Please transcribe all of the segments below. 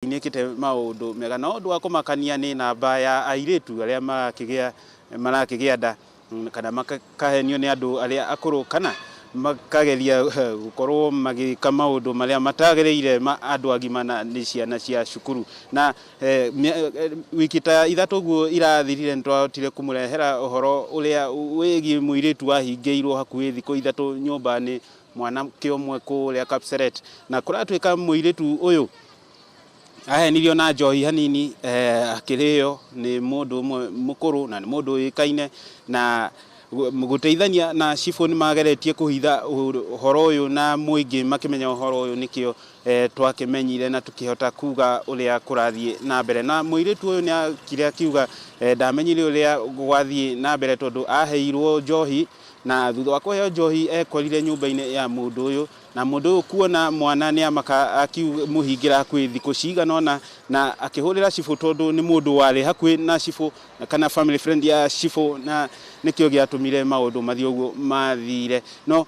Nikite maundu mega no ndu akumakania ni namba ya airetu aria marakigea nda kana makahenio ni andu aria akuru kana makageria gukorwo magika maundu maria matagereire andu agima na ni ciana cia cukuru na wiki ta ithatu guo irathirire ntwatire kumurehera uhoro uria wigi muiretu wahingeirwo hakuhi thiku ithatu nyumba ni mwanake umwe kuria Kapseret na kuratwika muiretu uyu ahenirio na njohi hanini akirio ni mundu mukuru na ni mundu ikaine na guteithania na cifo ni mageretie kuhitha uhoro uyu na muingi makimenya uhoro uyu nikio twakimenyire na tukihota kuga uria kurathie na mbere na muiretu uyu ni akiria kiuga ndamenyire uria gwathie na mbere tondu aheirwo njohi na thutha wa kuheo njohi ekorire nyumba-ini ya mundu uyu na mundu kuona mwana ni amaka akimuhingira hakuhi thiku ciganona na akihurira cifo tondu ni mundu wari hakuhi na cifo kana family friend ya cifo na nikio giatumire maundu mathio guo mathire no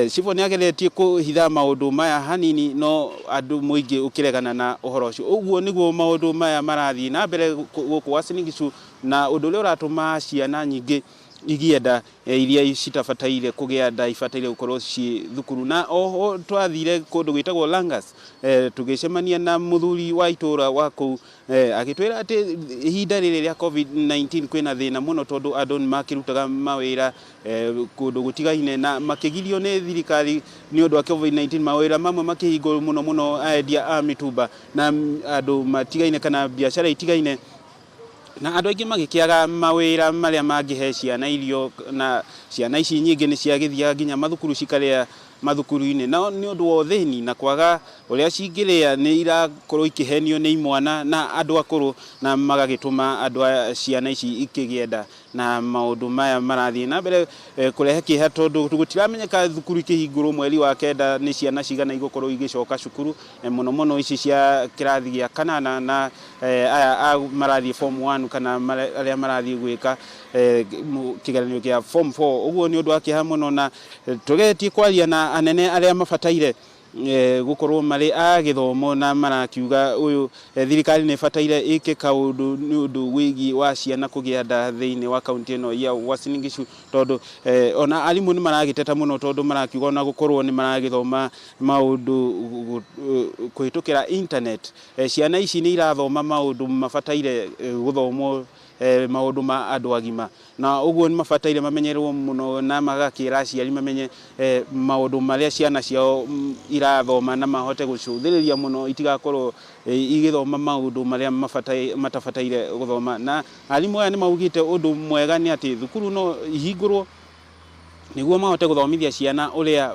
cifo ni ageretie kuhitha maundu maya hanini no andu muingi ukiregana na uhoro ucio uguo niguo maundu maya marathie na mbere guku Wasingishu na undu uria uratuma ciana nyingi igienda iria citafataire kugia nda ifataire gukorwo ci thukuru na oho twathire kundu gwitagwo Langas tugicemania na muthuri wa itura wa ku agitwira ati ihinda riri ria COVID-19 kwina thina muno tondu andu ni makirutaga mawira kundu gutigaine na makigirio ni thirikari ni undu wa COVID-19 mawira mamwe makihingo muno aendia a mitumba na andu matigaine kana biashara itigaine na andu aingi magikiaga mawira maria mangihe ciana irio na ciana ici nyingi ni ciagithia nginya mathukuru cikaria mathukuru-ini na ni undu wa thini na kwaga uria cingiria ni irakorwo ikihenio ni imwana na andu akuru na magagituma andu ciana ici ikigienda na maundu maya marathie na mbere kurehe kiha tondu gutiramenyeka thukuru ikihingurwo mweri wa kenda ni ciana cigana igukorwo igicoka cukuru muno ici cia kirathi gia kanana na aya marathie form 1 kana aria marathie gwika kigeranio gia form 4 uguo ni undu wa kiha muno na tugetie kwaria na anene aria mafataire gukorwo mari a githomo na marakiuga uyu thirikari ni fataire ike kaundu ni undu wigi wa ciana kugia nda thiini wa kaunti ino ya Wasingishu tondu ona alimu ni maragiteta muno tondu marakiuga na gukorwo ni maragithoma maundu kuhitukira internet ciana ici ni irathoma maundu mafataire guthomo maundu ma andu agima na uguo ni mafataire mamenyerwo muno na magakira aciari mamenye maundu maria ciana ciao irathoma na mahote gucuthiriria muno itigakorwo igithoma maundu maria matafataire guthoma na alimu aya ni maugite undu mwega ni ati thukuru no ihingurwo niguo mahote guthomithia ciana uria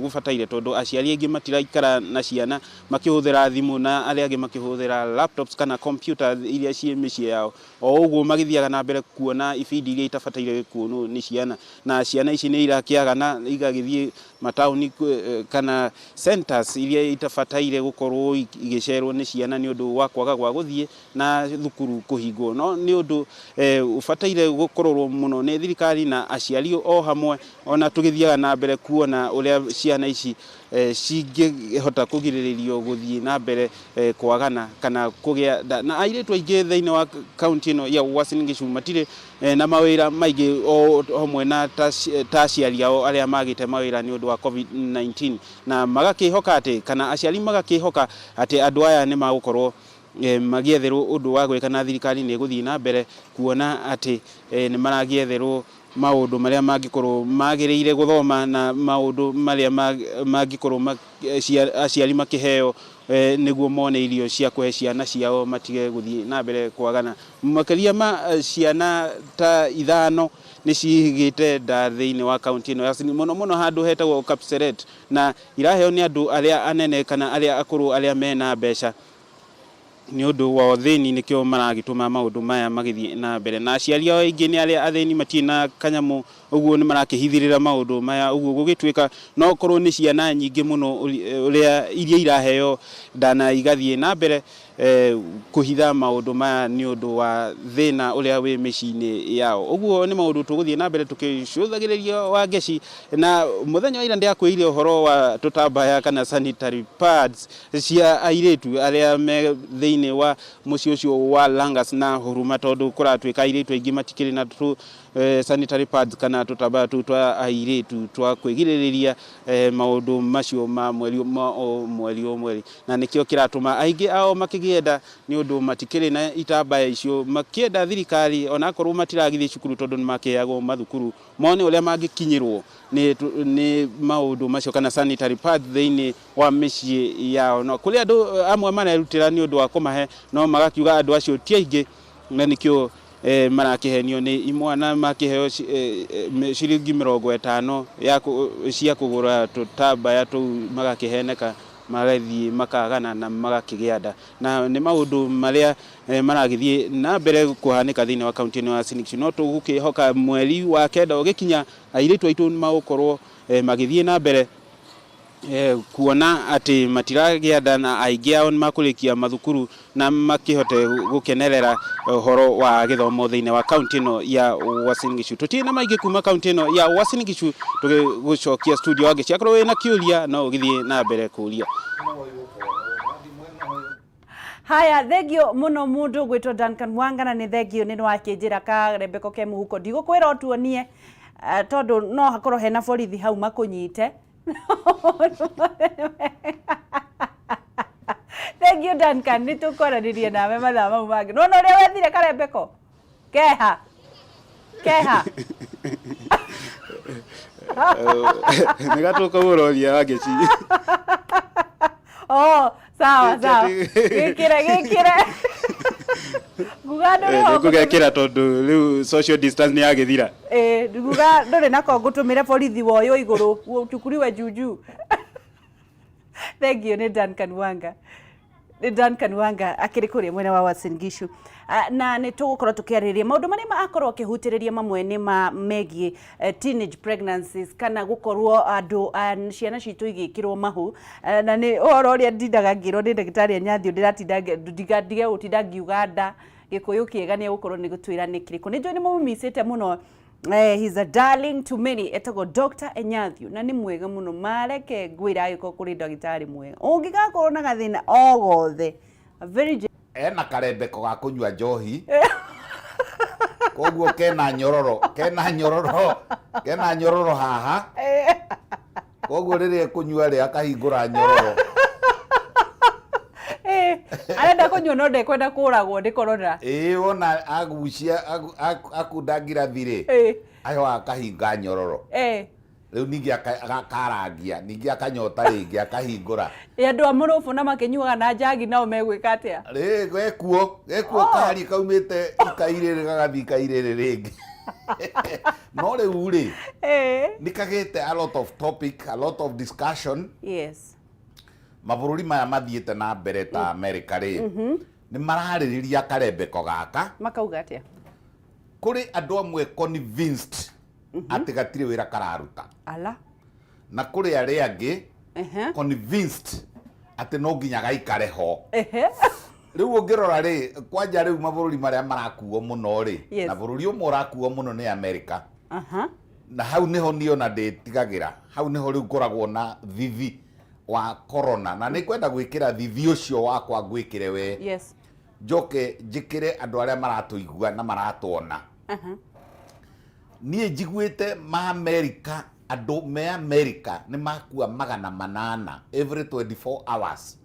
gufataire tondu aciari aingi matiraikara na ciana makihuthira thimu na aria angi makihuthira laptops kana computer iria cie micii yao o uguo magithiaga na mbere kuona ibindi iria itafataire kuonwo ni ciana na ciana ici ni irakiaga na igagithie matauni kana centers iria itafataire gukorwo igicerwo ni ciana ni undu wa kwaga gwa guthie na thukuru kuhingwo no ni undu ufataire gukorwo muno ni thirikari na aciari o hamwe ona tugithiaga na mbere kuona uria ciana ici cingihota kugiriririo guthie na mbere kwagana kana kugia na airetu aingi thiini wa kaunti ino ya Wasingishu matire na mawira maingi o hamwe na taciari ao aria magite mawira ni undu wa COVID-19 na magakihoka ati kana aciari magakihoka ati andu aya ni magukorwo magietherwo undu wa gwika na thirikari ni guthie na mbere kuona ati ni maragietherwo maundu maria mangikorwo magiriire guthoma na maundu maria mangikorwo aciari makiheo niguo mone irio cia kuhe ciana ciao matige guthie na mbere kwagana makiria ma ciana ta 5 ni cigite nda thiini wa kaunti ino muno handu hetagwo Kapseret na iraheo ni andu aria anene kana aria akuru aria mena mbeca ni undu wa thini nikio maragituma maundu maya magithie na mbere na aciari ao aingi ni aria athini matina kanyamu uguo ni marakihithirira maundu maya uguo gugitwika no korwo ni ciana nyingi muno uria iria iraheo ndana igathie na mbere kuhitha maundu maya ni undu wa thina uria wi micini yao uguo ni maundu tuguthie na mbere tukicuthagireria wa ngeci na muthenya wa ira ndiakwire uhoro wa tutambaya kana sanitary pads cia airetu aria me thiini wa muci ucio wa Langas na Huruma tondu kuratwika airetu aingi matikiri na sanitary pads kana tutambaya twa airetu twa kwigiriria maundu macio ma mweri na nikio kiratuma aingi ao makigienda ni undu matikiri na itambaya icio makienda thirikari ona korwo matiragithi cukuru tondu ni makiagwo mathukuru mone uria mangikinyirwo ni maundu macio kana sanitary pads thiini wa micii yao no kuri andu amwe marerutira ni undu wa kumahe no magakiuga andu acio ti aingi na nikio marakihenio ni imwana makiheo ciringi 50 ya cia kugura tutambaya tu magakiheneka magathie makagana na magakigianda na ni maundu maria maragithie na mbere kuhanika thiini wa kaunti ya Uasin Gishu no tugukihoka mweri wa kenda ugikinya airetu aitu magukorwo magithie na mbere kuona ati matiragianda na aingi ao makurikia mathukuru na makihote gukenerera horo wa githomo thiini wa kaunti no ya Uasin Gishu tutina maingi kuma kaunti no ya Uasin Gishu tugigucokia studio wage ciakorwo wina kiuria no ugithie na mbere kuria. Haya thegio muno mundu gwitwo Duncan Mwanga na ni thegio ni wakinjira ka Rebeko ke muhuko ndigukwira otuonie tondu no hakorwo hena borithi hau makunyite. Thegio Duncan ni tukoranirie nawe mathaa mau mangi no uria wethire ka Rebeko keha Nigatuka uroria wageci oh sawa gikire guga ndore ho kugekira tondu riu social distance ni agithira guga ndore nako ngutumire borithi woyo iguru uchukuriwe juju. Thank you ni Duncan Mwanga. Duncan Mwanga akiri kuria mwena wa Uasin Gishu na ni tugukorwo tukiariria maundu maria maakorwo akihutiriria mamwe ni megie teenage pregnancies kana gukorwo andu ciana citu igikirwo mahu na ni uhoro uria ndindaga ngirwo ni ndagitari Anyathio ndiratige utinda ngiuganda gikuyu kiega ni gukorwo ni gutwira ni kiriko ni njoni mumisite muno. He's a darling to many. Etago Dr. Anyathio na ni mwega muno mareke gwira agiko kuri ndagitari mwega ungigakorwo na gathina o gothe very ena Karebeko ga kunyua njohi koguo kena nyororo haha koguo riria kunyua ri akahingura nyororo arenda kunyua no ndekwenda kuragwo ndikorora wona agucia akundangira thire ayo akahinga nyororo riu ningi akarangia ningi akanyota ringi akahingura andu amurufu na makinyuaga na njagi nao megwika atia gekuo kari kaumite ikairire gagathi ikairire ringi no riu ri nikagite a lot of topic a lot of discussion. Yes, mabururi maya mathiete na mbere ta America ri ni maraririria Karebeko gaka makauga atia kuri andu amwe convinced ati gatire wira kararuta ala na kuri ari angi convinced ati no nginya gaikare ho riu ungirora ri kwanja riu mabururi maria marakuo muno ri na bururi umwe urakuo muno ni America na hau niho niona nditigagira hau niho riu ngoragwo na thithi wa corona na ni kwenda gwikira thithi ucio wakwa gwikire we yes njoke njikire andu aria maratuigua na maratuona nie njiguite ma America andu me America ni makua 800 every 24 hours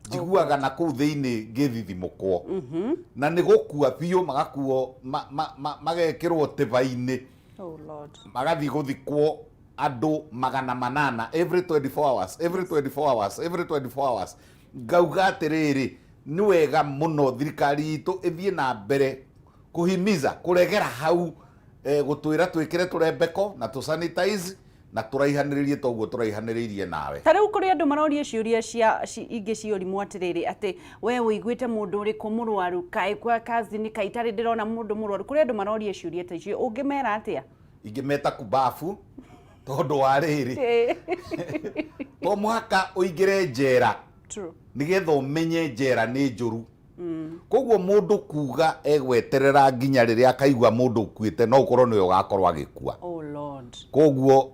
njiguaga na kuu thiini ngithithimukwo na ni gukua biu magakuo magekirwo tiba-ini oh lord magathi guthikwo andu 800 every 24 hours ngauga atiriri ni wega muno thirikari itu ithie na mbere kuhimiza kuregera hau gutwira twikire turebeko na tu sanitize na turaihaniririe toguo turaihaniririe nawe tariu kuri andu maroria ciuria cia ingi ciurimu atiriri ati we wiguite mundu uri kumurwaru kai kwa kazi ni kaitari ndirona mundu murwaru kuri andu maroria ciuria ta icio ungimera atia ingimeta kubafu tondu wa riri to muhaka uingire njera nigetha umenye njera ni njuru koguo mundu kuga egweterera nginya riria akaigua mundu ukuite no ukorwo niwe ugakorwo agikua koguo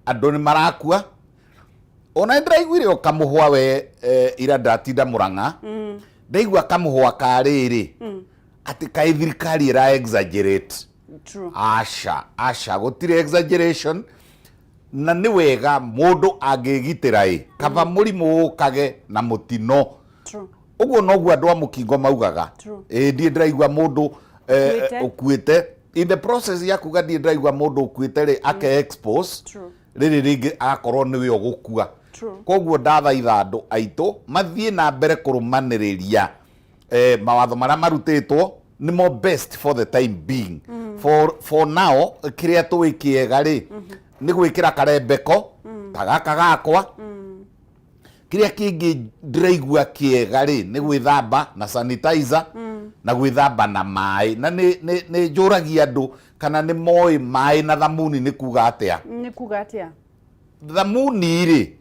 andu ni marakua ona ndiraiguire okamuhwa we ira ndatinda Murang'a ndaigua kamuhwa ka riri ati kai thirikari ira exaggerate asha gutire exaggeration na ni wega mundu angigitira kaba murimu ukage na mutino uguo noguo andu amukingo maugaga ndie ndiraigua mundu ukuite in the process ya kuga ndie ndiraigua mundu ukuite ri ake expose riri ringi agakorwo niwe ugukua koguo ndathaitha andu aitu mathie na mbere kurumaniriria mawatho maria marutitwo ni mo best for the time being for now kiria tuikiega ri ni gwikira karembeko tagaka gakwa kiria kingi ndiraigua kiega ri ni gwithamba na sanitizer na gwithamba na mai na ni njuragia andu kana ni moi mai na thamuni ni kuga atia thamuni ri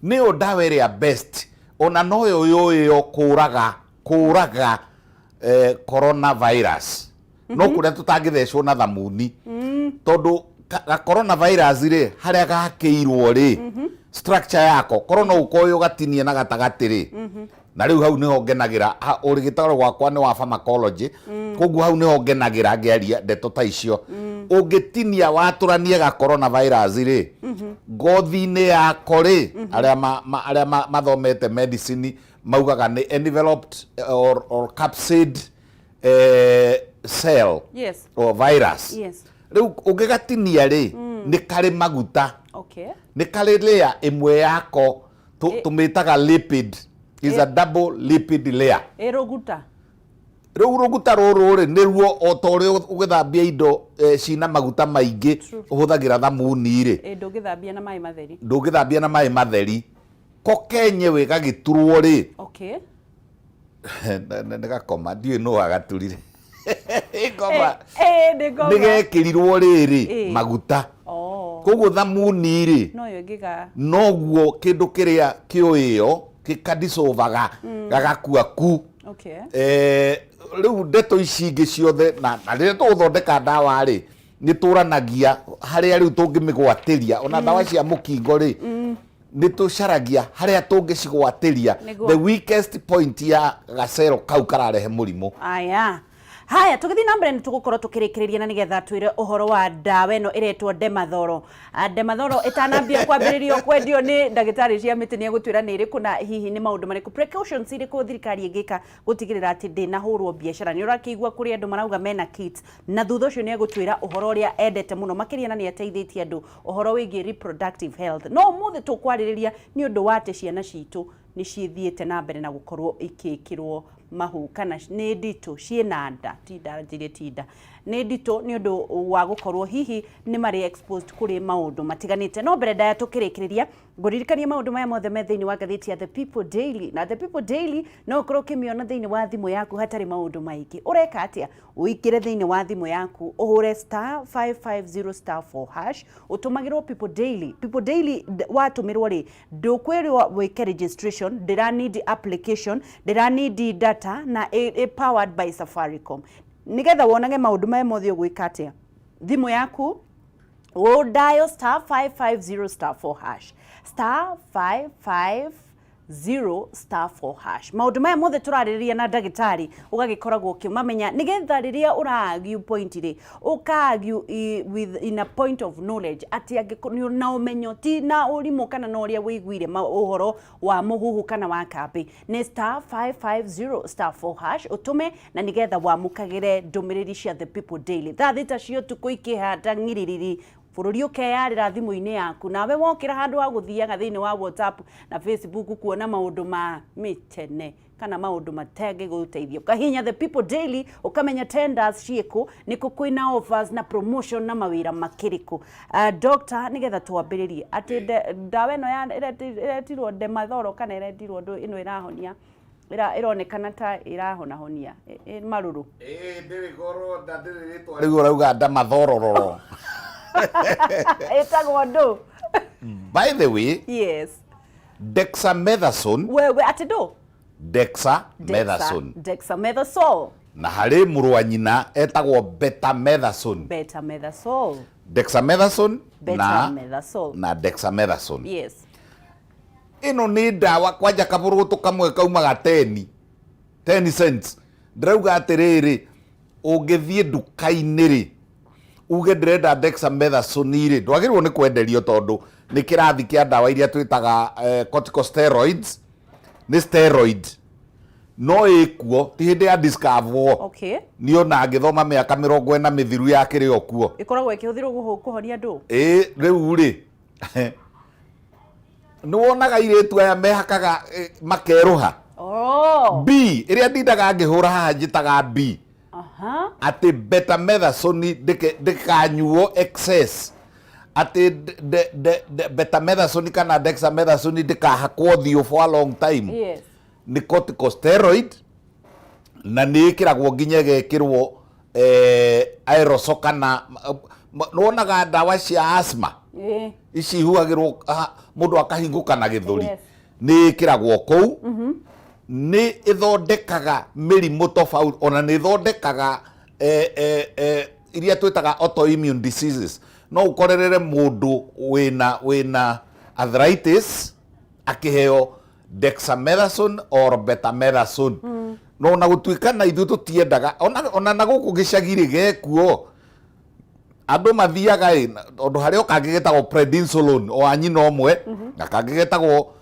ni o dawa ria best ona no yo kuraga coronavirus no kuria tutangithecwo na thamuni tondu coronavirus ri haria gakiirwo ri structure yako corona ukoyo gatinie na gatagati ri na riu hau niho ngenagira urigitaro gwakwa ni wa pharmacology koguo hau niho ngenagira ngearia ndeto ta icio ungitinia waturanie ga coronavirus ri ngothi-ini yako ri aria mathomete medicine maugaga ni enveloped or capsid cell or virus riu ungigatinia ri ni kari maguta ni kari layer imwe yako tumitaga lipid is a double lipid layer ruguta ruru ri niruo otori ugithambia indo cina maguta maingi uhuthagira thamuni ri ndungithambia na mai matheri ko kenye we gagiturwo ri nigakoma ndiwe no agaturire ngoma nigekirirwo riri maguta koguo thamuni ri noguo kindu kiria kioyo gikadicovaga gagakua ku riu ndeto ici ingi ciothe na riria tuguthondeka ndawa ri nituranagia haria riu tungimigwatiria ona ndawa cia mukingo ri nitucaragia haria tungicigwatiria the weakest point ya gacero kau kararehe murimu haya tugithi na mbere nitugukorwo tukirikiriria na nigetha twire uhoro wa ndawa ino iretwo Demadhoro itanambia kwambiririo kwendio ni ndagitari cia miti ni egutwira ni iriku na hihi ni maundu mariku precautions iriku thirikari igika gutigirira ati ndina hurwo biashara ni urakigwa kuri andu marauga mena kits na thutha ucio ni egutwira uhoro uria endete muno makiria na ni ateithitie andu uhoro wigi reproductive health no muthi tukwariria ni undu wate ciana citu ni ciithiete na mbere na gukorwo ikikirwo mahu kana ni ndito ciena nda tinda ni ndito ni undu wa gukorwo hihi ni mari exposed kuri maundu matiganite no mbere ndaya tukirikiriria nguririkania maundu maya mothe me thiini wa gatheti ya The People Daily na The People Daily no ukorwo kimiona thiini wa thimu yaku hatari maundu maingi ureka atia uikire thiini wa thimu yaku uhure *550*4# utumagirwo People Daily watumirwo ri ndukwirwo wike registration ndira need application ndira need data na powered by Safaricom nigetha wonage maundu maya mothe gwika atia thimu yaku o dial *550*4# *550*4# maundu maya mothe turariria na ndagitari ugagikoragwo ukimamenya nigetha riria uraargue point ri ukaargue with in a point of knowledge ati na umenyo ti na urimu kana na uria wiguire uhoro wa muhuhu kana wa kambi ni *550*4# utume na nigetha wamukagire ndumiriri cia The People Daily thita cio tukuikihanda ngiririri bururi ukeyarira thimu-ini yaku nawe wokira handu wa guthiaga thiini wa WhatsApp na Facebook kuona maundu ma mitene kana maundu matege guteithio kahinya The People Daily ukamenya tenders ciiku niko kwina offers na promotion na mawira makiriku doctor nigetha twambiririe ati ndawa ino ya iretirwo Demadhoro kana iretirwo ino irahonia ironekana ta irahona honia maruru ndiri goro ndiri ritwa riu rauga nda mathorororo etagwo ndu. By the way, yes, dexamethasone we atido dexamethasone na hari muru wa nyina etagwo betamethasone. Dexamethasone na dexamethasone. Yes. Ino ni ndawa kwanja kaburuto kamwe kaumaga 10 cents. Ndirauga atiriri ungithie nduka-ini ri uge ndirenda dexamethasone ri ndwagirwo ni kwenderio tondu ni kirathi kia ndawa iria twitaga corticosteroids, ni steroid no ikuo ti hindi ya discover. Okay. Ni ona ngithoma miaka 40 mithiru yake ri okuo ikoragwo ikihũthĩrwo kuhonia ndu. Riu ri ni wonaga iritu aya mehakaga makeruha. B iria ndindaga ngihura haha njitaga B. Ati betamethasone ndikanyuo excess. Ati betamethasone kana dexamethasone ndikahakwo thiũ for a long time. Yes. Ni corticosteroid na ni ikiragwo nginya gekirwo aerosol kana nonaga ndawa cia asthma ici ihuagirwo mundu akahinguka na githuri. Yes. Ni ikiragwo kou ni ithondekaga mirimu tofauti ona ni ithondekaga iria twitaga autoimmune diseases. No ukorerere mundu wina arthritis akiheo dexamethasone or betamethasone. No na gutuika na ithu tutiendaga ona na guku gicagiri gekuo andu mathiaga ondu haria kangigetagwo prednisolone o anyina omwe na kangigetagwo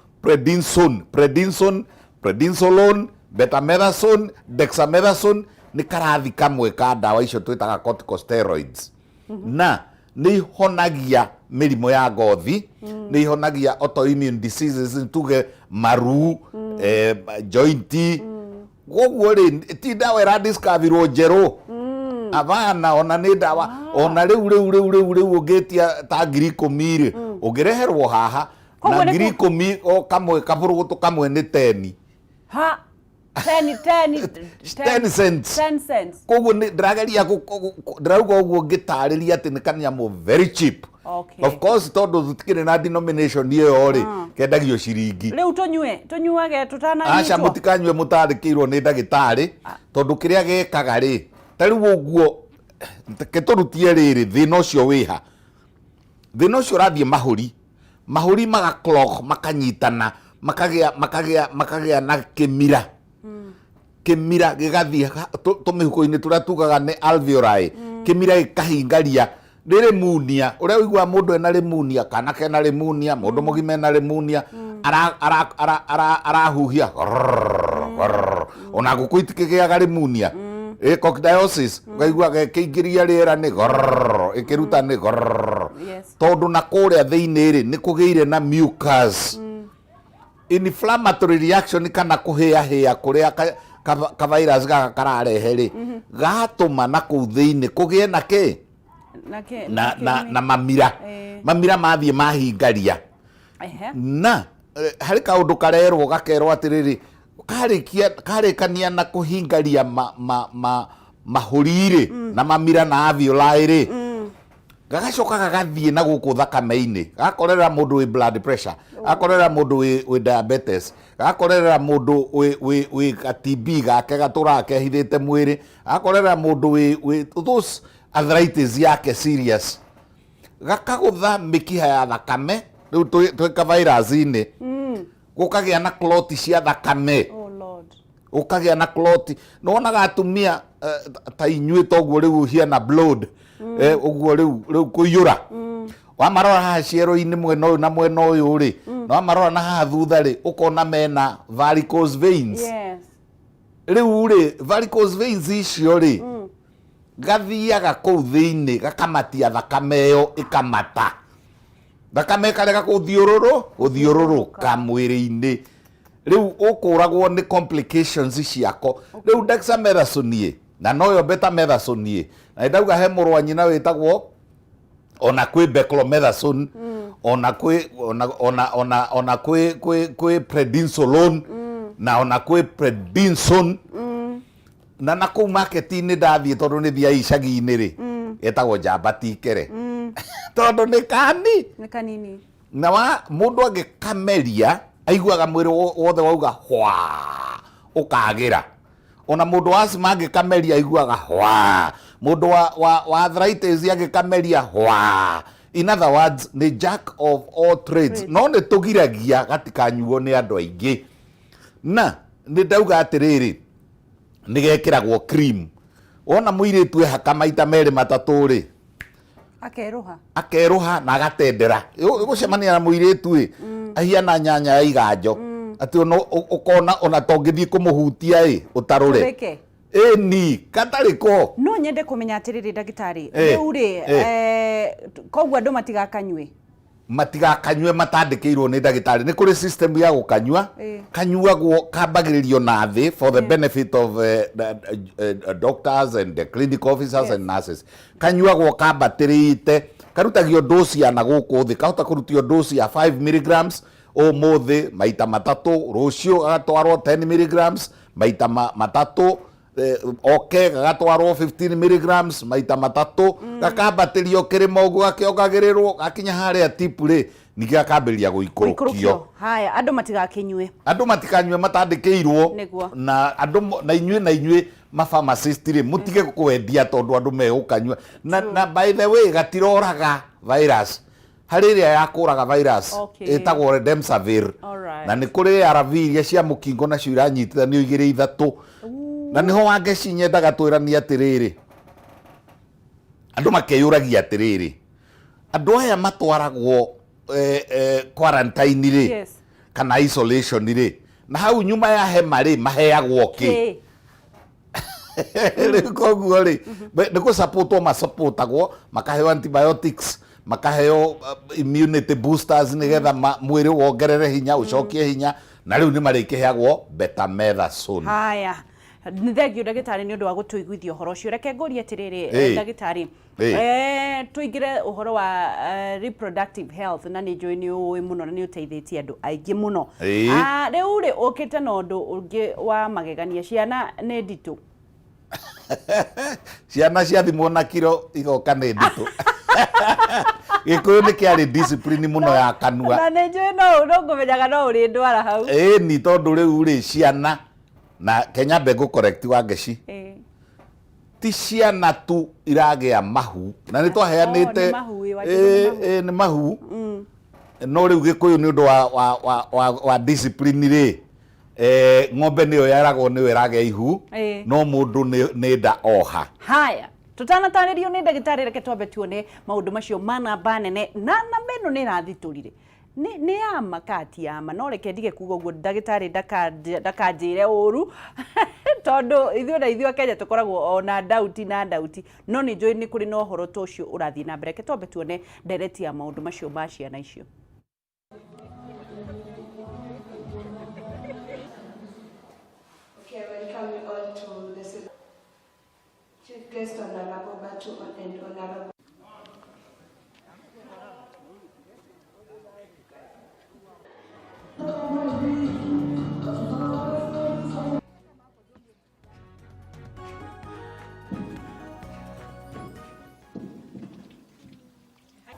prednisolone, betamethasone, dexamethasone ni karathi kamwe ka ndawa icio twitaga corticosteroids. Na ni honagia mirimo ya ngothi, ni honagia autoimmune diseases tuge maru, jointi. Goguo ri ti ndawa ira discoverwo njeru. Abana ona ni ndawa ona riu ungitia ta ngiri 10 ri ungireherwo haha na ngiri 10 o kamwe kaburugutu kamwe ni 10. 10 cents. Koguo ndirageria ndirauga uguo ngitariria ati ni kanyamo very cheap. Okay. Of course tondu tutikire na denomination iyo ri kendagio ciringi. Riu tunyuage tutana acha mutikanywe mutarikirwo ni ndagitari tondu kiria gekaga ri tariu uguo keturutie riri thina ucio wiha. Thina ucio rathie mahuri magaclog makanyitana makagia na kimira. Kimira gigathie tumihuko-ini turia tugaga ni alveoli. Kimira gikahingaria riri munia uria wigua mundu ena rimunia kana kena rimunia mundu mugima ena rimunia arahuhia ona guku itikigiaga rimunia coccidiosis ukaigua gekiingiria riera ni ikiruta ni tondu na kuria thiini ri ni kugiire na mucus. Inflammatory reaction kana kuhia kuria ka virus gaka kararehe ri gatuma na kuu thiini kugie na ki na mamira mathie mahingaria. Na hari kaundu karerwo gakerwo atiriri karikania na kuhingaria mahurire na mamira na alveoli ri gagacoka gagathie na guku thakame-ini gakorera mundu wi blood pressure, gakorera mundu wi diabetes, gakorera mundu wi TB gake gatura kehithite mwiri, gakorera mundu wi those arthritis yake serious, gakagutha mikiha ya thakame riu twika virus-ini gukagia na clot cia thakame. Oh Lord. Ukagia na clot no onaga atumia ta inyui toguo riu hiana blood uguo riu kuyura wamarora haha ciero-ini mwena uyu na mwena uyu ri no wamarora na haha thutha ri ukona mena varicose veins. Yes. Riu ri varicose veins icio ri gathiaga kuu thiini gakamatia thakame iyo ikamata thakame karega guthiururuka mwiri-ini. Riu ukuragwo ni complications ciako. Riu dexamethasone na noyo betamethasone na ndauga he muru wa nyina witagwo ona kwi beclomethasone ona kwi prednisolone na ona kwĩ Predinson na nakũu market-inĩ ndathiĩ tondũ nĩ thia icagi-inĩ rĩ etagwo njamba tikere tondũ nĩ kanini na mũndũ angĩkameria aiguaga mwĩrĩ wothe wauga hwa ũkagĩra. Ona mũndũ wa asthma angĩkameria aiguaga hwa, mũndũ wa arthritis angĩkameria hwa. In other words, nĩ jack of all trades. No nĩ tũgiragia gatikanyuo nĩ andũ aingĩ. Na nĩ ndauga atĩrĩrĩ nĩgekĩragwo cream. Wona mũirĩtu ehaka maita merĩ matatũ rĩ akeruha na agatendera. Gũcemania na mũirĩtu ahiana nyanya ya iganjo atĩ ũkona ona tongĩthiĩ kũmũhutia ũtarũre ni katarĩko. No nyende kũmenya atĩrĩrĩ ndagĩtarĩ rĩu rĩ koguo andũ matigakanyue matandĩkĩirwo nĩ ndagĩtarĩ. Nĩ kũrĩ system ya gũkanyua kanyuagwo kambagĩrĩrio na thĩ for the benefit of doctors and the clinical officers and nurses. Kanyuagwo kambatĩrĩte karutagio dosi ya na gũkũ thĩ kahota kũrutio dosi ya 5 mg ũmũthĩ maita matatũ, rũciũ gagatwarwo 10 mg maita matatũ, oke gagatwarwo 15 mg maita matatũ, gakambatĩrio kĩrĩma ũguo gakĩongagĩrĩrwo gakinya harĩa tipu rĩ ningĩ gakambĩrĩria gũikũrũkio. Haya, andũ matigakĩnyue, andũ matikanyue matandĩkĩirwo na andũ na inyuĩ mapharmacist rĩ mutige kwendia tondũ andũ megũkanyua na by the way gatiroraga virus. Harĩ ĩrĩa ya kũraga virus ĩtagwo Remdesivir na nĩ kũrĩ ARV iria cia mũkingo nacio iranyitithanio 2-3 na nĩho wangeci nyendaga twĩrania atĩrĩrĩ andũ makeyũragia atĩrĩrĩ andũ aya matwaragwo quarantine rĩ kana isolation rĩ na hau nyuma ya hema rĩ maheagwo kĩ koguo rĩ nĩ gũsupportwo masupportagwo makaheo antibiotics makaheo immunity boosters nigetha mwĩrĩ wongerere hinya ucokie hinya na rĩu nĩ marĩkĩheagwo betamethasone. Haya, nĩ thengio ndagĩtarĩ nĩ ũndũ wa gũtũiguithia ũhoro ũcio. Reke ngũrie atĩrĩrĩ ndagĩtarĩ tũingĩre ũhoro wa reproductive health na nĩ njũĩ nĩ ũĩ mũno na nĩ ũteithĩtie andũ aingĩ mũno. Rĩu rĩ ũkĩte na ũndũ ũngĩ wa magegania, ciana nĩ nditũ ciana ciathimwo na kiro igoka nĩ nditũ Gĩkũyũ nĩ kĩarĩ discipline mũno ya kanua. Na nĩ njũĩ no ngũmenyaga no ũrĩ ndwara hau. Ni tondũ rĩu rĩ ciana na Kenya Mbegũ correct wangeci ti ciana tu iragĩa mahu na nĩ twaheanĩte nĩ mahu no rĩu Gĩkũyũ nĩ ũndũ wa discipline rĩ ng'ombe nĩyo yaragwo nĩyo ĩragĩa ihu no mũndũ nĩ nda oha. Haya, tutanatarĩrio nĩ ndagĩtarĩ, reke twambe tuone maũndũ macio ma namba nene na namba ĩno nĩ ĩrathitũrire nĩ ya makati ya ma no reke ndige kuga ũguo ndagĩtarĩ ndakanjĩre ũru tondũ ithuĩ Kenya tũkoragwo ona ndauti no nĩ njũĩ nĩ kũrĩ na ũhoro ta ũcio ũrathiĩ na mbere. Reke twambe tuone ndereti ya maũndũ macio ma ciana icio. Welcome you all to the Chief Guest Honorable Batu and Honorable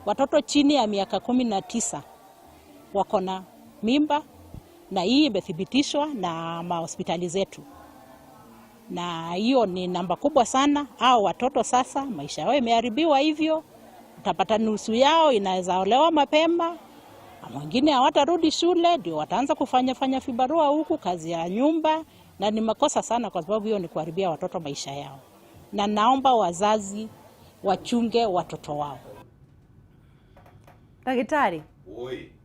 watoto chini ya miaka 19 wako na mimba na hii imethibitishwa na mahospitali zetu. Na hiyo ni namba kubwa sana. Hao watoto sasa maisha yao imeharibiwa hivyo. Utapata nusu yao inaweza olewa mapema. Wengine hawatarudi shule ndio wataanza kufanya vibarua huku kazi ya nyumba na ni makosa sana kwa sababu hiyo ni kuharibia watoto maisha yao. Na naomba wazazi wachunge watoto wao. Ndagĩtarĩ.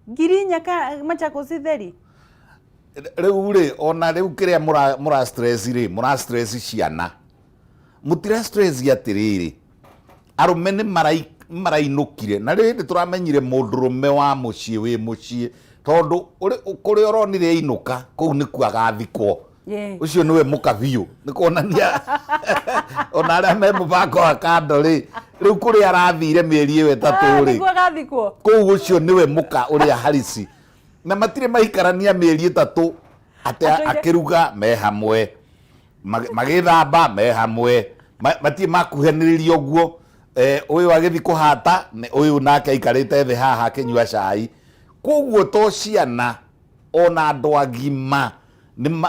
Ngirinya Machakos theri. Rĩu rĩ ona rĩu kĩrĩa mũra stress rĩ mũra stress ciana mũtira stress atĩrĩrĩ arũme nĩ marainũkire na rĩrĩ tũramenyire mũndũrũme wa mũciĩ wĩ mũciĩ tondũ kũrĩ oronire ainũka kũu nĩ kuagathikwo ucio niwe mũkabiũ nĩ kuonania ona arĩa me mũbango wa kando rĩ rĩu kũrĩ arathire mĩeri ĩyo ĩtatũ rĩ kũu ucio niwe mũka ũrĩa harisi na matirĩ maikarania mĩeri ĩtatũ ate akiruga me hamwe magithamba me hamwe matie makuhaniririo guo uyu agithi kuhata uyu nake aikarite thi haha akinyua cai koguo to ciana ona andu agima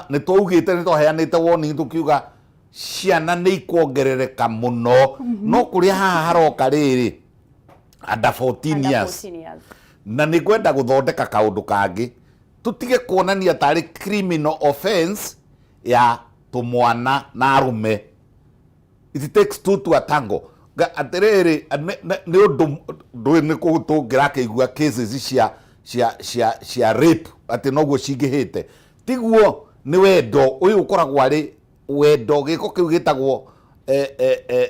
ni twaugite ni twaheanite warning tukiuga ciana ni ikuongerereka muno no kuria haha haroka riri under 14 years na ni kwenda guthondeka kaundu kangi tutige kuonania tari criminal offense ya tumwana na arume. It takes two to a tango. Atiriri ni undu ni kutungira kigua cases cia rape ati noguo cingihite tiguo ni wendo uyu ukoragwo ari wendo giko kiu gitagwo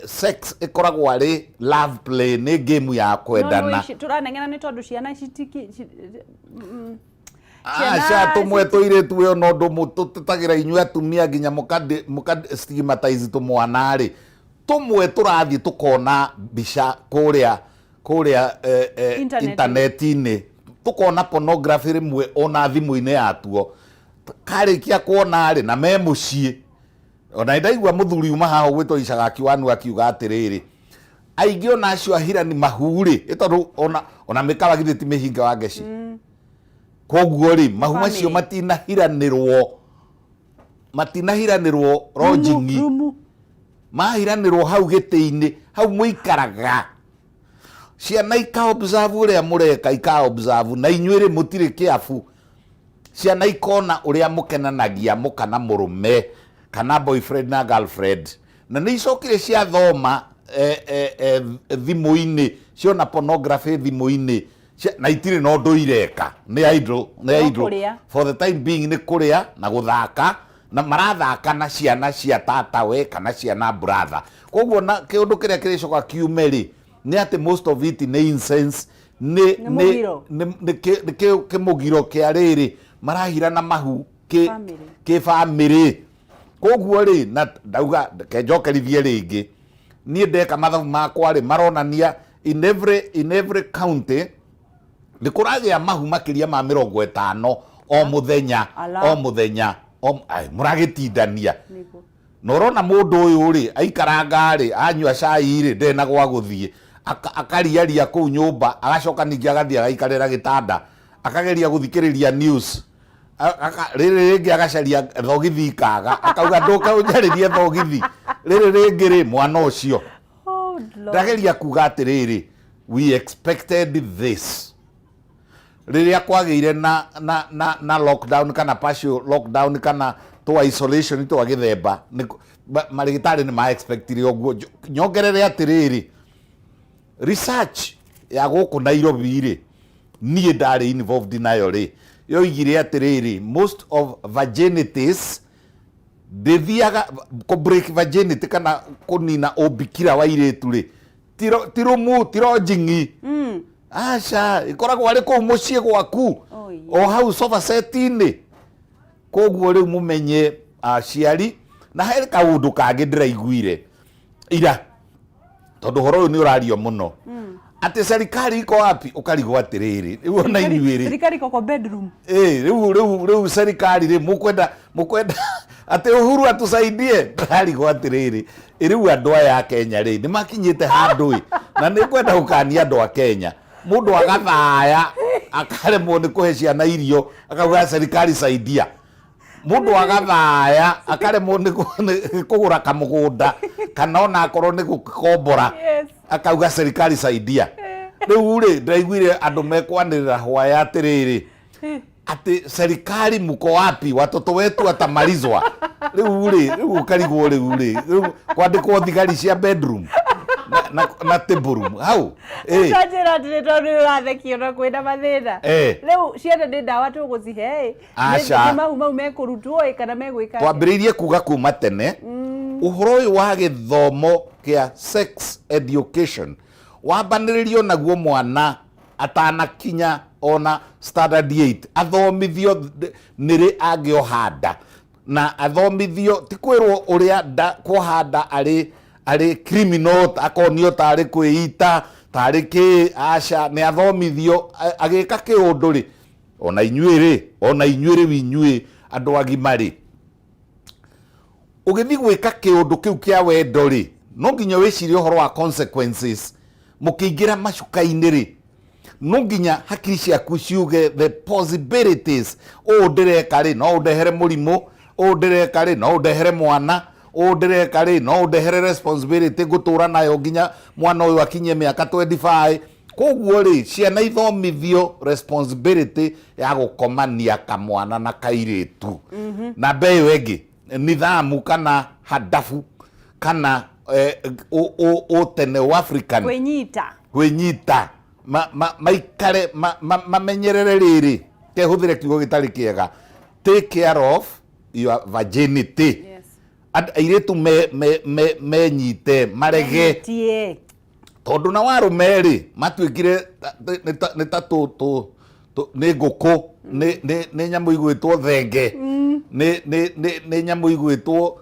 sex ikoragwo ari love play ni game ya kwendana turanengena ni tondu ciana citiki Acha tumwe tuire tuwe no ndu tututagira inyua atumia nginya mukad stigmatize tumwana ri tumwe turathi tukona bisha kuria internet-ini tukona pornography rimwe ona thimu-ini yatuo karikia kuona ri na me mucii ona ndaigua muthuri uma haho gwitwo icagaki wanu akiuga atiriri aingi ona acio ahirani mahuri itondu ona mikawa githiti mihinga wa ngeci koguo ri mahu macio matinahiranirwo lodging mahiranirwo hau giti-ini hau muikaraga ciana ika observe uria mureka ika observe na inyuire mutire kiafu ciana ikona uria mukenanagia mukana murume kana boyfriend na girlfriend na ni icokire cia thoma thimu-ini ciona pornography thimu-ini na itire no ndu ireka ni idol for the time being ni kuria na guthaka na marathaka na ciana cia tatawe kana ciana brother koguo na kiundu kiria kiricoka kiumeri ni ati most of it ni incense ni kimugiro kia riri marahirana mahu ki family koguo ri na ndauga kenjokerithie ringi ni ndeka mathabu makwa ri maronania in every county ni kuragia mahu makiria ma 50 o muthenya muragitindania norona mundu uyu ri aikaranga ri anyua cai ri ndena gwa guthie akariaria ku nyumba agacoka ningi agathia agaikarira gitanda akageria guthikiriria news riri ringi agacaria thogithi kaga akauga nduka unjaririe thogithi riri ringi ri mwana ucio ndageria kuga atiriri we expected this riria kwageire na lockdown kana partial lockdown kana to isolation to agithemba marigitari ni ma expectire oguo nyongerere atiriri research ya guku Nairobi ri nie ndari involved nayo ri yo igire atiriri most of virginities dethiaga ko break virginity kana kunina obikira wa iretu ri tiro jingi acha ikoragwo ari ku mucie gwaku o hau sofa set-ini koguo riu mumenye ciari na he kaundu kangi ndiraiguire ira tondu horo uyu ni urario muno ati serikali iko wapi ukarigwo atiriri riu ona inyuiri serikali iko bedroom riu serikali ri mukwenda ati Uhuru atusaidie ndarigwo atiriri riu andu aya Kenya ri ni makinyite handu na ni kwenda gukania andu a Kenya mundu agathaya akaremwo ni kuhe ciana irio akauga serikali saidia mundu agathaya akaremwo ni kugura kamugunda kana ona akorwo ni gukombora akauga serikali saidia riu ri ndaiguire andu mekwanirira hwaya atiriri ati serikali muko wapi watoto wetu atamalizwa riu karigwo riu kwandikwo thigari cia bedroom na table room hau Sajera ndiretoryo rathekio na kwenda mathina riu ciana ndi ndawa tugucihe ni mau mekurutwo kana megwika twambiriirie kuga kuma tene uhoro uyu wa githomo kia sex education wambaniririo naguo mwana atanakinya ona standard 8 athomithio niri agiohanda na athomithio tikwirwo uria kuhanda ari criminal akonio tari kwiita tari ki acha ni athomithio agika kiundu ri ona inyuire winyue andu agima ri ugithi gwika kiundu kiu kia wendo ri no nginya wicirie uhoro wa consequences mukiingira macuka-ini ri no nginya hakiri ciaku ciuge the possibilities ndireka ri no ndehere murimu ndireka ri no ndehere mwana ndireka ri no ndehere responsibility gutura nayo nginya mwana uyu akinye miaka 25 koguo ri ciana ithomithio responsibility ya gukomania kamwana na kairitu na mbeyo engi nithamu kana hadafu kana tene wa African kwenyita maikare mamenyerere riri kehuthire kiugo gitari kiega take care of your virginity. Yes. Airetu menyite marege tondu na warume ri matuikire ni ta ni nguku ni nyamu igwitwo thenge ni nyamu igwitwo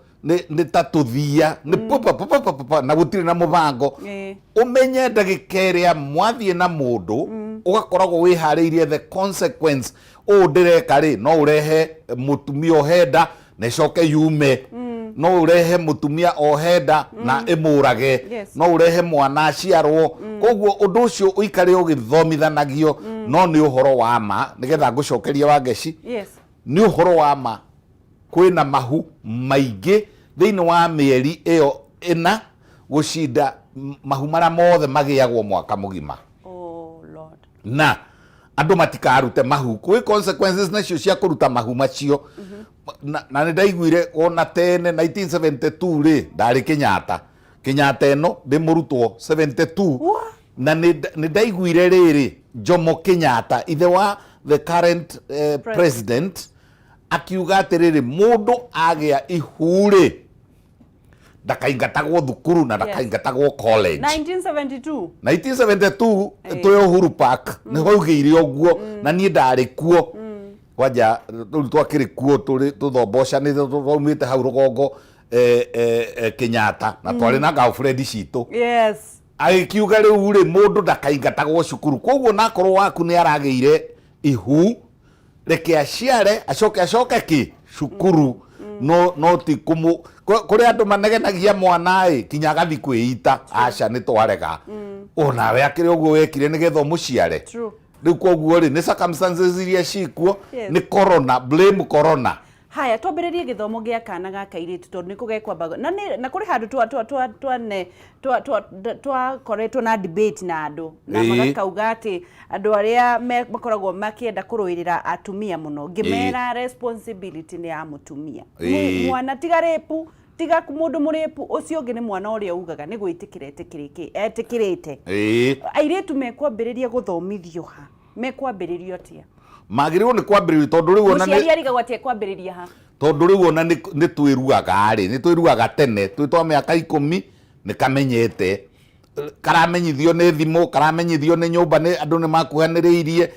ni ta tuthia ni papa na gutire na mubango umenye ndagika iria mwathie na mundu ugakoragwo wihariirie the consequence ndireka ri no urehe mutumia ohenda na coke yume no urehe mutumia ohenda na imurage no urehe mwana aciarwo koguo undu ucio uikare ugithomithanagio no ni uhoro wa ma nigetha ngucokeria wa ngeci ni uhoro wa ma kwina mahu maingi thiini wa mieri iyo ina gucinda mahu maria mothe magiagwo mwaka mugima. Lord. Na andu matikarute mahu kwi consequences nacio cia kuruta mahu macio na ni ndaiguire ona tene 1972 ri ndari Kenyatta eno ndi murutwo 72 na ni ndaiguire riri Jomo Kenyatta ithe wa the current president akiuga atiriri mundu agia ihuri ndakaingatagwo thukuru na ndakaingatagwo college. 1972 tuyo Uhuru Park ni hoigire oguo na ni ndari kuo kwanja twakiri kuo tuthombosha ni thomite hau rugongo Kenyatta na twari na girlfriend citu agikiuga riu ri mundu ndakaingatagwo cukuru koguo nakorwo waku ni arageire ihu reke aciare acoke ki cukuru no ti kumu kuri andu manegenagia mwana kinya gathi kwiita aca ni twarega onawe akiri uguo wekire nigetha muciare riu koguo ri ni circumstances iria cikuo ni corona, blame corona. Haya twambiririe githomo gia kana gaka iritu tondu niko gekwamba na kuri handu twa koretwo na debate na andu na magakauga ati andu aria makoragwo makienda kuruirira atumia muno ngimera responsibility ni ya mutumia mwana tiga repu tiga mundu murepu ucio ngi ni mwana uria ugaga ni gwitikira etikirite airitu mekwambiriria guthomithio ha mekwambiririo atia magirirwo ni kwambiririo tondu riu ona muciari arigagwo atia kwambiriria ha tondu riu ona ni twirugaga ni twirugaga tene twitwa miaka 10 ni kamenyete karamenyithio ni thimu karamenyithio ni nyumba ni andu ni makuhaniriirie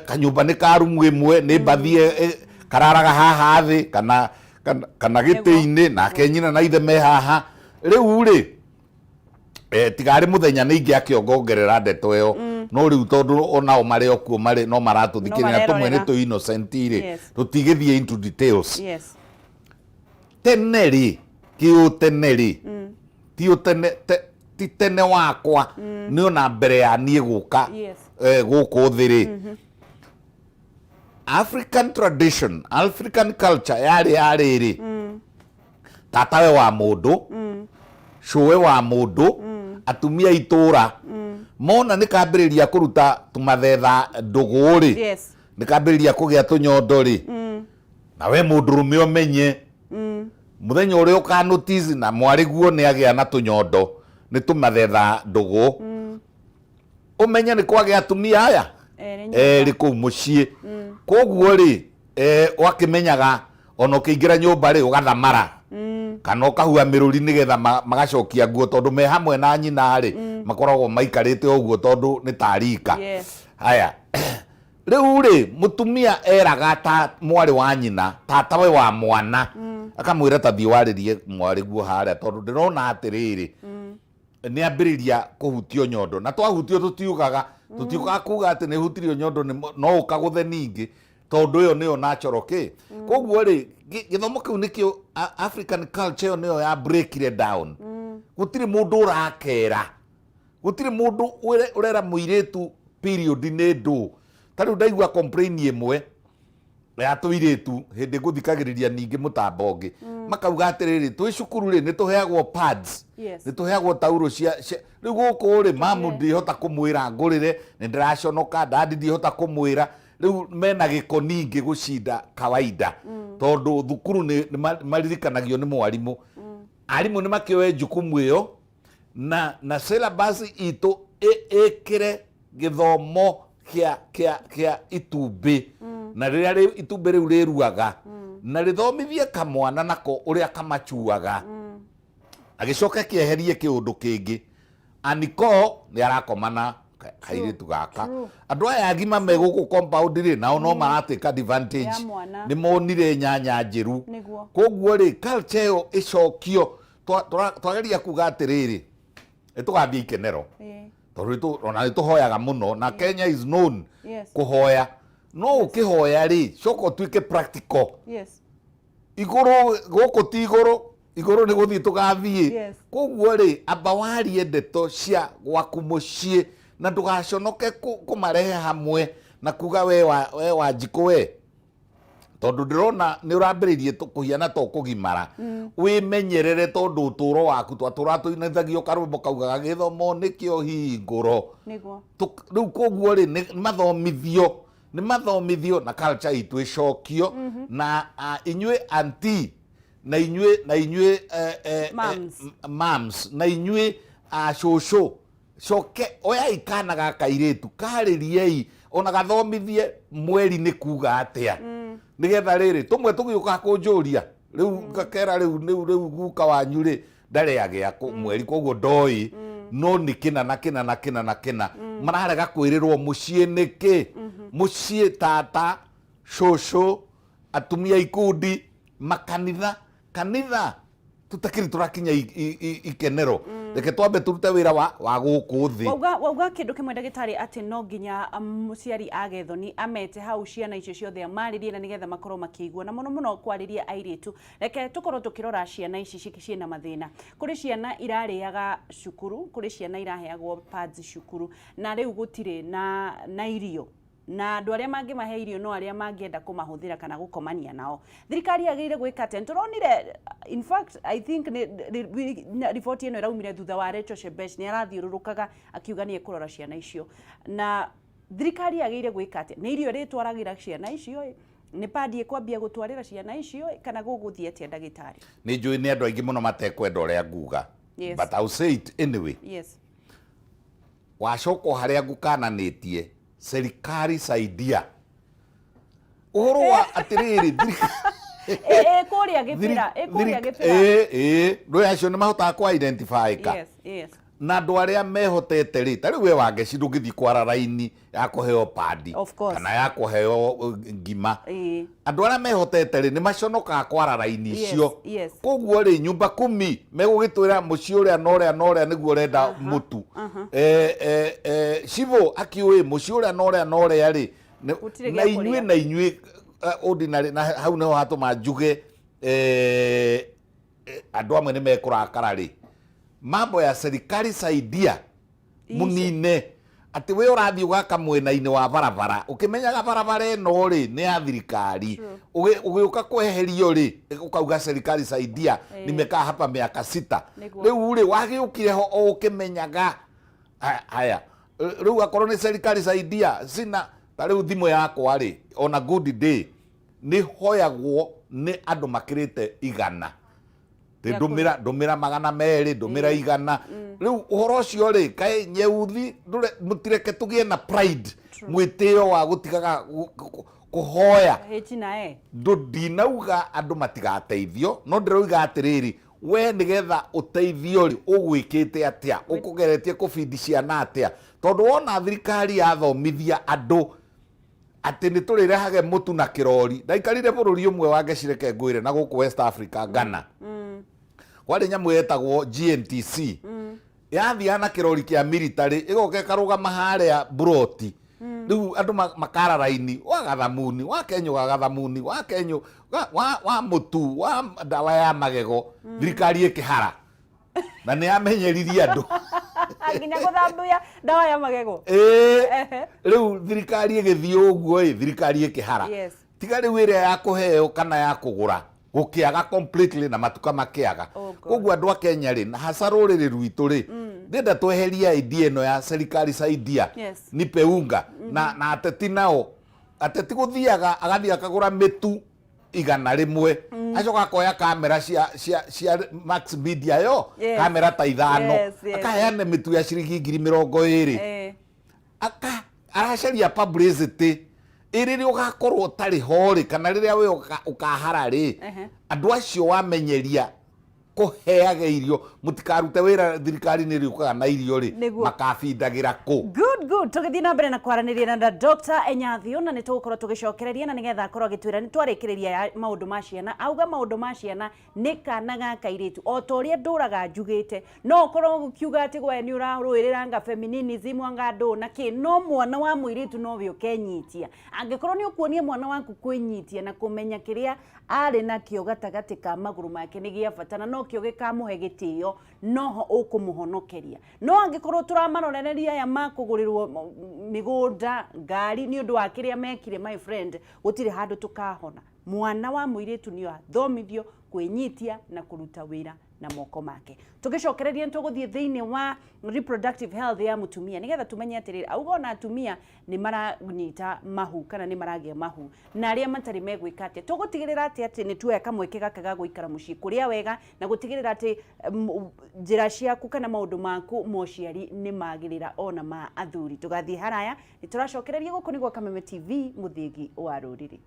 kanyumba ni karumu imwe ni mbathie kararaga haha thi kana giti-ini na kenyina na ithe me haha riu ri tigari muthenya ni ingi akiongongerera ndeto iyo no riu tondu onao mari okuo mari no maratuthikiria tumwe ni tu innocent ri tutigithie into details teneri kiuteneri ti tene wakwa ni ona mbere ya nie guka guku thiri African tradition, African culture yari ri tatawe wa mundu cuwe wa mundu atumia itura mona ni kambiriria kuruta tumathetha ndugu ri ni kambiriria kugia tunyondo ri na we mundurume umenye muthenya uria uka notice na mwariguo ni agia na tunyondo ni tumathetha ndugu umenye ni kwagia atumia aya ri ku mucii koguo ri wakimenyaga ono kiingira nyumba ri ugathamara kana ukahua miruri nigetha magacokia nguo tondu me hamwe na nyina ri makoragwo maikarite uguo tondu ni tarika haya riu ri mutumia eraga ta mwari wa nyina tatawe wa mwana akamwira ta thii waririe mwariguo haria tondu ndirona atiriri ni ambiriria kuhutio nyondo na twahutio tutiugaga kuga ati ni hutirio nyondo no ukaguthe ningi tondu yo niyo natural ki koguo ri githomo kiu nikio African culture niyo ya break it down gutiri mundu urakera gutiri mundu urera muiretu period ni ndu tariu ndaigua complain imwe ya tuiretu hindi guthikagiriria ningi mutambo ungi makauga atiriri twi cukuru ri nituheagwo pads nituheagwo tauro cia riu guku ri mamu ndihota kumwira ngurire ni ndiraconoka dadi ndihota kumwira riu mena giko ningi gucinda kawaida tondu thukuru ni maririkanagio ni mwarimu arimu ni makioe jukumu iyo na syllabus itu ikire githomo kia itumbi na riria itumbi riu riruaga na rithomithie kamwana nako uria kamachuaga agicoka kieherie kiundu kingi aniko ni arakomana kairitu gaka andu aya agima me guku compound ri nao no marateka advantage ni monire nyanya njiru koguo ri culture yo icokio twageria kuga atiriri itugambia ikenero tondu ona tuhoyaga muno na Kenya is known kuhoya no ukihoya ri coko twike practical iguru guku ti iguru ni guthii tugathie koguo ri amba warie ndeto cia gwaku mucii na ndugaconoke kumarehe hamwe na kuga we wa njiko we tondu ndirona ni urambiririe kuhiana to kugimara wimenyerere tondu uturo waku twatura tuinithagio karumbo kaugaga githomo nikio hinguro riu koguo ri ni mathomithio na culture itu icokio na inyue anti na inyue moms na inyue shosho coke oya ikana gaka iritu kaririei ona gathomithie mweri ni kuga atia nigetha riri tumwe tugiuka kunjuria riu ngakera riu guka wanyu ri ndare agia mweri koguo ndoi no ni kina na kina mararega kwirirwo mucii niki mucii tata shosho atumia ikundi makanitha tutakiri turakinya ikenero reke twambe turute wira wa guku thi wauga kindu kimwe ndagitari ati no nginya muciari agethoni amete hau ciana icio ciothe amaririe na nigetha makorwo makiigua na muno kwariria airitu reke tukorwo tukirora ciana ici ciina mathina kuri ciana irariaga cukuru kuri ciana iraheagwo pads cukuru na riu gutire na irio na andu aria mangimahe irio no aria mangienda kumahuthira kana gukomania nao thirikari yageire gwika atĩa turonire in fact I think report ino iraumire thutha wa Rachel Shebesh ni arathiururukaga akiuga ni ekurora ciana icio na thirikari yageire gwika atĩa ni irio ritwaragira ciana icio ni padi ekwambia gutwarira ciana icio kana guguthie atia ndagitari ni njui ni andu aingi muno matekwenda uria nguga but I'll say it anyway wacoko haria ngukananitie serikali saidia uhoro wa atiriri kuria gipira ndo acio ni mahota ku identify ka na andu aria mehotete ri tari we wangeci ndungithi kwara raini ya kuheo padi kana ya kuheo ngima andu aria mehotete ri ni maconoka kwara raini icio koguo ri nyumba 10 megugitwira muci uria no ria niguo renda mutu civo akiwe muci uria no ria ri na inyue ordinary na hau no hatuma njuge andu amwe ni mekurakara ri mambo ya serikali saidia munine ati we urathi ugaka mwena-ini wa barabara ukimenyaga barabara no ri ni ya thirikari ugiuka kweherio ri ukauga serikali saidia nimekaa hapa miaka 6 riu ri wagiukire ho ukimenyaga haya riu akorwo ni serikali saidia sina tariu thimu yakwa ri on a good day ni hoyagwo ni andu makirite 100 ndumira 200 ndumira 100 riu uhoro cio ri kai nyeuthi mutireke tugie na pride mwitio wa gutigaga kuhoya ndinauga andu matigateithio no ndiroiga atiriri we nigetha uteithio ri ugwikite atia ukugeretie kubidi ciana atia tondu wona thirikari yathomithia andu ati ni turirehage mutu na kirori ndaikarire bururi umwe wa gecireke ngwire na guku West Africa Ghana kwari nyamu yetagwo GNTC yathiana kirori kia military igoke karugama haria broti riu andu makara raini wa gathamuni wa kenyo gathamuni wa kenyo wa mutu wa dawa ya magego thirikari ikihara na ni amenyeririe andu nginya guthambuya dawa ya magego riu thirikari igithii uguo thirikari ikihara tiga riu ire ya kuheo kana ya kugura gukiaga completely na matuka makiaga koguo andu a Kenya ri na hasa ruriri rwitu ri ndenda tweheria idea ino ya serikali saidia nipe unga na ateti nao ateti guthiaga agathii akagura mitu igana rimwe acoka akoya kamera cia Max Media yo kamera ta 5 akaheane mitu ya ciringi 20,000 aracaria publicity iriri ugakorwo tari hori kana riria we ukahara ri andu acio wamenyeria kuheage irio mutikarute wira thirikari ni riukaga na irio ri makabindagira ku good tugithii na mbere na kwaraniria na Dr. Enyathio na nitugukorwo tugicokereria na nigetha akorwo agitwira ni twarikiriria maundu ma ciana auga maundu ma ciana ni kana gaka iritu o toria nduraga njugite no ukorwo ukiuga ati gwe ni uraruirira nga feminism anga ndu na ki no mwana wa muiritu no we ukenyitia angikorwo ni ukuonia mwana waku kwinyitia na kumenya kiria ari na kio gatagati ka maguru make ni gia fatana no kio gikamuhe gitio noho ukumuhonokeria no angikorwo turamarorereria ya makugurirwo migunda ngari ni undu wa kiria mekire my friend gutire handu tukahona mwana wa muiritu ni athomithio kwinyitia na kuruta wira na moko make tugicokereria ntuguthie thiini wa reproductive health ya mutumia nigetha tumenye atiriri auga na atumia ni maranyita mahu kana ni maragia mahu na aria matari megwika atia tugutigirira ati ni tuoya kamweke gaka ga guikara mucii kuria wega na gutigirira ati njira ciaku kana maundu maku mociari ni magirira ona ma athuri tugathie haraya ni turacokereria guku niguo Kameme TV muthingi wa ruriri.